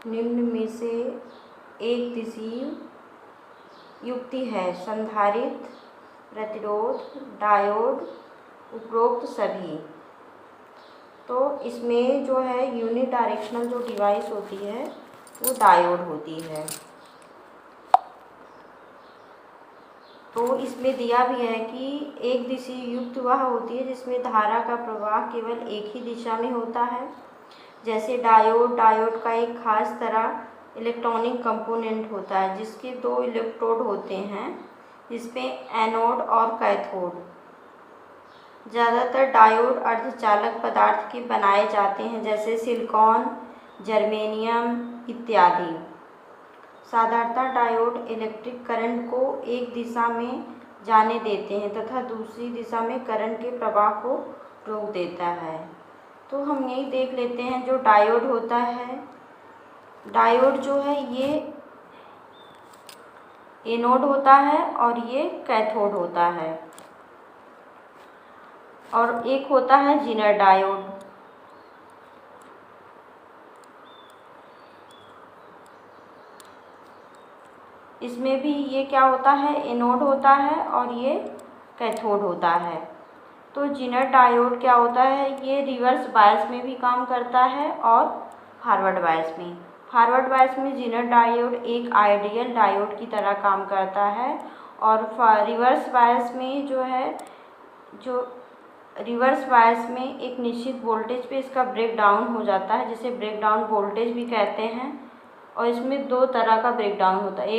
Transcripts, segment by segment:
निम्न में से एक दिशीय युक्ति है। संधारित्र, प्रतिरोध, डायोड, उपरोक्त सभी। तो इसमें जो है यूनि डायरेक्शनल जो डिवाइस होती है वो डायोड होती है। तो इसमें दिया भी है कि एक दिशीय युक्त वह होती है जिसमें धारा का प्रवाह केवल एक ही दिशा में होता है, जैसे डायोड। डायोड का एक खास तरह इलेक्ट्रॉनिक कंपोनेंट होता है जिसके दो इलेक्ट्रोड होते हैं, जिसमें एनोड और कैथोड। ज़्यादातर डायोड अर्धचालक पदार्थ के बनाए जाते हैं, जैसे सिलिकॉन, जर्मेनियम इत्यादि। साधारणतः डायोड इलेक्ट्रिक करंट को एक दिशा में जाने देते हैं तथा दूसरी दिशा में करंट के प्रवाह को रोक देता है। तो हम यही देख लेते हैं जो डायोड होता है। डायोड जो है ये एनोड होता है और ये कैथोड होता है, और एक होता है जीनर डायोड। इसमें भी ये क्या होता है, एनोड होता है और ये कैथोड होता है। तो जीनर डायोड क्या होता है, ये रिवर्स बायस में भी काम करता है और फॉरवर्ड बायस में। फॉरवर्ड बायस में जीनर डायोड एक आइडियल डायोड की तरह काम करता है, और रिवर्स बायस में जो है, जो रिवर्स बायस में एक निश्चित वोल्टेज पे इसका ब्रेक डाउन हो जाता है, जिसे ब्रेक डाउन वोल्टेज भी कहते हैं। और इसमें दो तरह का ब्रेक डाउन होता है,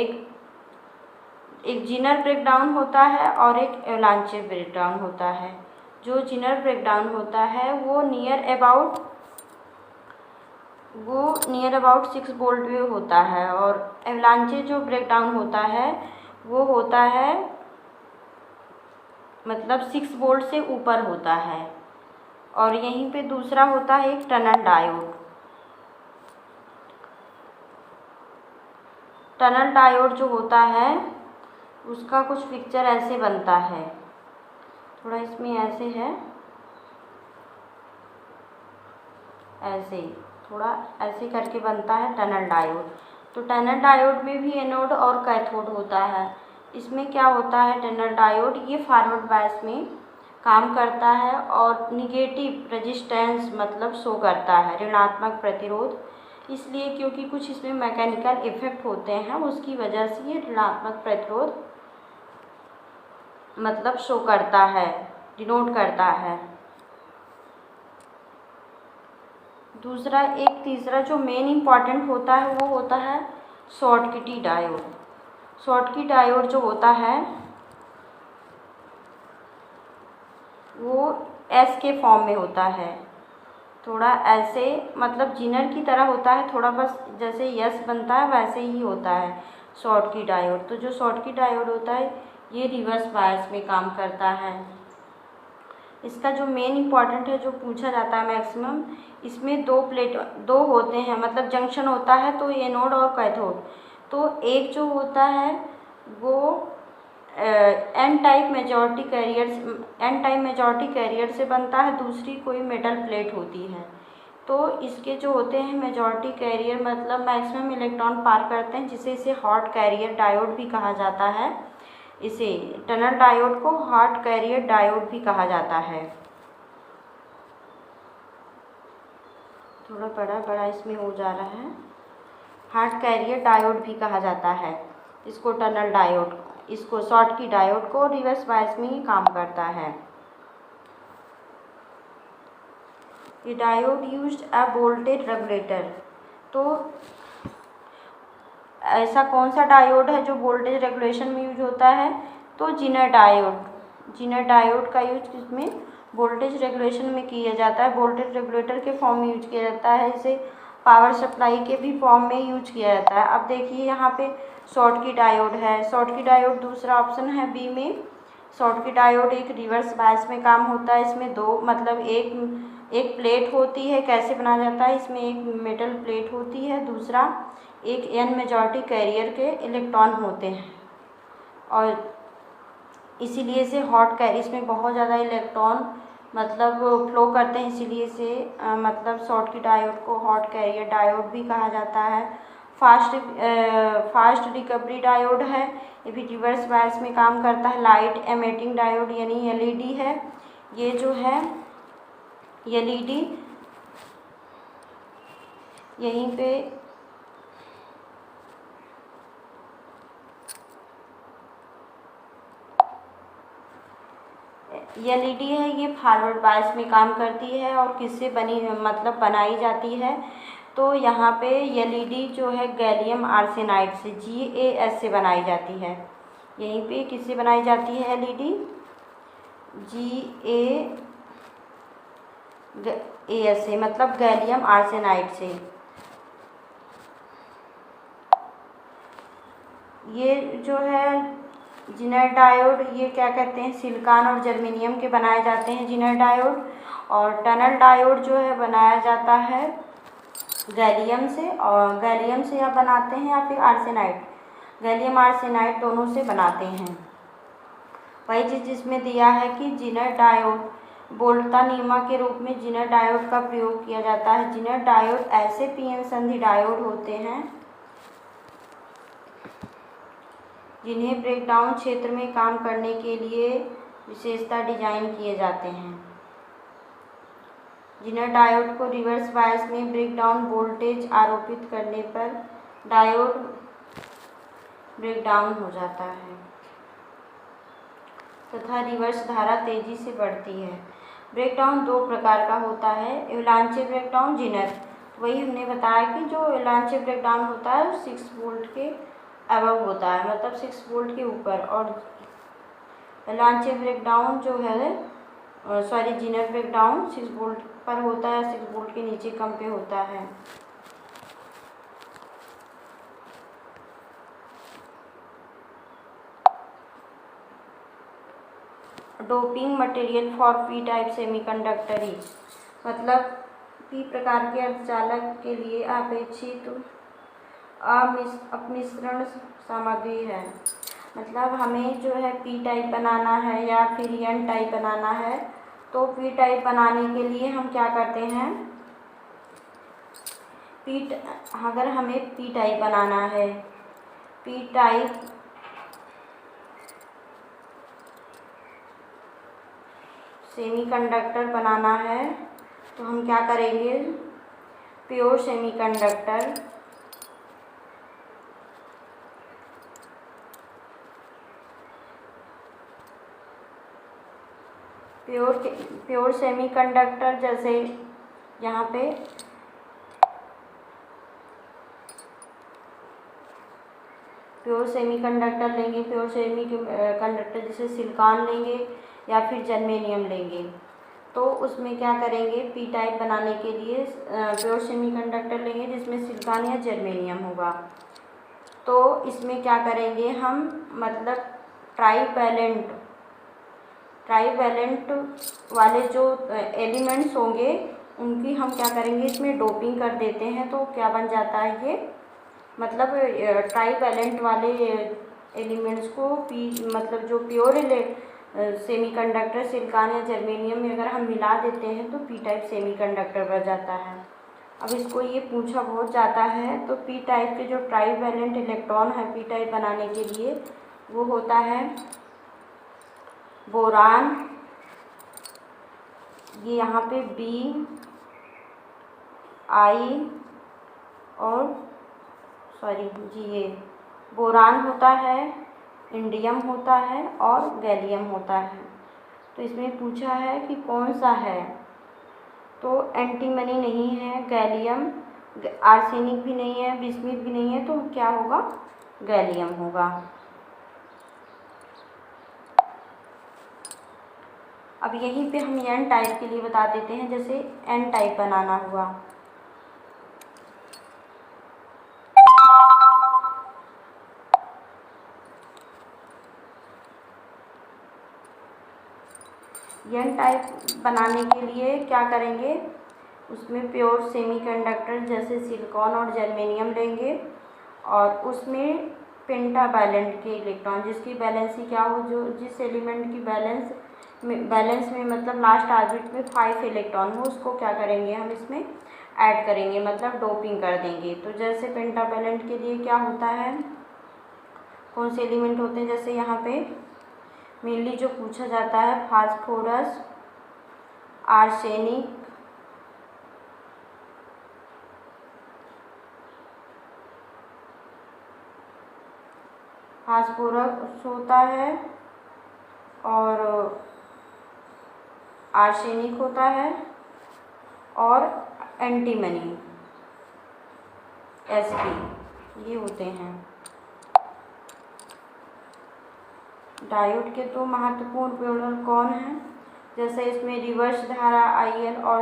एक जीनर ब्रेक डाउन होता है और एक एवलांचे ब्रेक डाउन होता है। जो जीनर ब्रेक डाउन होता है वो नियर अबाउट 6 वोल्ट में होता है, और एवलांचे जो ब्रेक डाउन होता है वो होता है मतलब 6 वोल्ट से ऊपर होता है। और यहीं पे दूसरा होता है एक टनल डायोड। टनल डायोड जो होता है उसका कुछ पिक्चर ऐसे बनता है, थोड़ा इसमें ऐसे है, ऐसे थोड़ा ऐसे करके बनता है टनल डायोड। तो टनल डायोड में भी एनोड और कैथोड होता है। इसमें क्या होता है, टनल डायोड ये फॉरवर्ड बायस में काम करता है और निगेटिव रेजिस्टेंस मतलब शो करता है, ऋणात्मक प्रतिरोध। इसलिए क्योंकि कुछ इसमें मैकेनिकल इफेक्ट होते हैं, उसकी वजह से ये ऋणात्मक प्रतिरोध मतलब शो करता है, डिनोट करता है। दूसरा एक तीसरा जो मेन इम्पॉर्टेंट होता है वो होता है शॉटकी डायोड। शॉटकी डायोड जो होता है वो एस के फॉर्म में होता है, थोड़ा ऐसे मतलब जीनर की तरह होता है, थोड़ा बस जैसे यस बनता है वैसे ही होता है शॉटकी डायोड। तो जो शॉटकी डायोड होता है ये रिवर्स बायस में काम करता है। इसका जो मेन इम्पॉर्टेंट है जो पूछा जाता है मैक्सिमम, इसमें दो होते हैं, मतलब जंक्शन होता है, तो एनोड और कैथोड। तो एक जो होता है वो एन टाइप मेजॉरिटी कैरियर से बनता है, दूसरी कोई मेटल प्लेट होती है। तो इसके जो होते हैं मेजॉरिटी कैरियर मतलब मैक्सिमम इलेक्ट्रॉन पार करते हैं, जिसे इसे हॉट कैरियर डायोड भी कहा जाता है। इसे टनल डायोड को हॉट कैरियर डायोड भी कहा जाता है। थोड़ा बड़ा इसमें हो जा रहा है। हॉट कैरियर डायोड भी कहा जाता है इसको, टनल डायोड, इसको शॉटकी डायोड को रिवर्स बायस में ही काम करता है। ये diode used a voltage regulator. तो ऐसा कौन सा डायोड है जो वोल्टेज रेगुलेशन में यूज होता है, तो जीनर डायोड का यूज इसमें वोल्टेज रेगुलेशन में किया जाता है। वोल्टेज रेगुलेटर के फॉर्म में यूज किया जाता है, इसे पावर सप्लाई के भी फॉर्म में यूज किया जाता है। अब देखिए यहाँ पे शॉटकी डायोड है, शॉटकी डायोड दूसरा ऑप्शन है बी में। शॉटकी डायोड एक रिवर्स बायस में काम होता है। इसमें दो मतलब एक प्लेट होती है, कैसे बनाया जाता है, इसमें एक मेटल प्लेट होती है, दूसरा एक एन मेजॉरिटी कैरियर के इलेक्ट्रॉन होते हैं, और इसीलिए इसे हॉट कैरियर, इसमें बहुत ज़्यादा इलेक्ट्रॉन मतलब फ्लो करते हैं, इसीलिए इसे मतलब शॉटकी डायोड को हॉट कैरियर डायोड भी कहा जाता है। फास्ट रिकवरी डायोड है, ये भी रिवर्स बायस में काम करता है। लाइट एमिटिंग डायोड यानी एलईडी है, ये जो है एलईडी यहीं पे एलईडी है, ये फॉरवर्ड बायस में काम करती है और किससे बनी मतलब बनाई जाती है, तो यहाँ पे एलईडी जो है गैलियम आर्सेनाइड से GaS से बनाई जाती है। यहीं पे किससे बनाई जाती है एलईडी? GaAs से, मतलब गैलियम आर्सेनाइड से। ये जो है जिनर डायोड, ये क्या कहते हैं, सिलिकॉन और जर्मेनियम के बनाए जाते हैं जिनर डायोड। और टनल डायोड जो है बनाया जाता है गैलियम से, और गैलियम से या बनाते हैं या फिर आर्सेनाइड, गैलियम आर्सेनाइड दोनों से बनाते हैं। वही चीज़ जिसमें दिया है कि जिनर डायोड बोल्टा नियमा के रूप में जिनर डायोड का प्रयोग किया जाता है। जिनर डायोड ऐसे पीएन संधि डायोड होते हैं जिन्हें ब्रेकडाउन क्षेत्र में काम करने के लिए विशेषता डिजाइन किए जाते हैं। जिनर डायोड को रिवर्स बायस में ब्रेकडाउन वोल्टेज आरोपित करने पर डायोड ब्रेकडाउन हो जाता है तथा रिवर्स धारा तेजी से बढ़ती है। ब्रेकडाउन दो प्रकार का होता है, एवलांचे ब्रेकडाउन, जिनर। वही हमने बताया कि जो एवलांचे ब्रेकडाउन होता है 6 वोल्ट के अबव होता है, मतलब 6 वोल्ट के ऊपर, और एवलांचे ब्रेकडाउन जो है जिनर ब्रेकडाउन 6 वोल्ट पर होता है, 6 वोल्ट के नीचे कम पे होता है। Doping material for P type semiconductor is, मतलब पी प्रकार के अर्धचालक के लिए अपेक्षित अपमिश्रण सामग्री है। मतलब हमें जो है पी टाइप बनाना है या फिर एन टाइप बनाना है, तो पी टाइप बनाने के लिए हम क्या करते हैं, अगर हमें पी टाइप बनाना है, पी टाइप सेमीकंडक्टर बनाना है, तो हम क्या करेंगे, प्योर सेमीकंडक्टर प्योर सेमीकंडक्टर, जैसे यहाँ पे प्योर सेमीकंडक्टर लेंगे, प्योर सेमीकंडक्टर जैसे सिलिकॉन लेंगे या फिर जर्मेनियम लेंगे, तो उसमें क्या करेंगे, पी टाइप बनाने के लिए प्योर सेमीकंडक्टर लेंगे जिसमें सिलिकॉन या जर्मेनियम होगा। तो इसमें क्या करेंगे हम, मतलब ट्राईवैलेंट वाले जो एलिमेंट्स होंगे उनकी हम क्या करेंगे, इसमें डोपिंग कर देते हैं, तो क्या बन जाता है ये, मतलब ट्राईवैलेंट वाले एलिमेंट्स को मतलब जो प्योर सेमीकंडक्टर सिलिकॉन या जर्मेनियम में अगर हम मिला देते हैं तो पी टाइप सेमीकंडक्टर बन जाता है। अब इसको ये पूछा बहुत जाता है, तो पी टाइप के जो ट्राईवैलेंट इलेक्ट्रॉन है पी टाइप बनाने के लिए, वो होता है बोरान, ये यहाँ पे बी आई और ये बोरान होता है, इंडियम होता है और गैलियम होता है। तो इसमें पूछा है कि कौन सा है, तो एंटीमनी नहीं है, गैलियम, आर्सेनिक भी नहीं है, बिस्मिथ भी नहीं है, तो क्या होगा, गैलियम होगा। अब यहीं पे हम एन टाइप के लिए बता देते हैं, जैसे एन टाइप बनाना हुआ, एन टाइप बनाने के लिए क्या करेंगे, उसमें प्योर सेमीकंडक्टर जैसे सिलिकॉन और जर्मेनियम लेंगे और उसमें पेंटावैलेंट के इलेक्ट्रॉन जिसकी वैलेंसी क्या हो, जो जिस एलिमेंट की वैलेंस बैलेंस में मतलब लास्ट ऑर्बिट में 5 इलेक्ट्रॉन हो, उसको क्या करेंगे हम इसमें ऐड करेंगे, मतलब डोपिंग कर देंगे। तो जैसे पेंटावैलेंट के लिए क्या होता है, कौन से एलिमेंट होते हैं, जैसे यहाँ पे मेनली जो पूछा जाता है फास्फोरस, आर्सेनिक, फास्फोरस होता है और आर्सेनिक होता है और एंटीमनी Sp, ये होते हैं। डायोड के तो महत्वपूर्ण विवरण कौन है, जैसे इसमें रिवर्स धारा IL और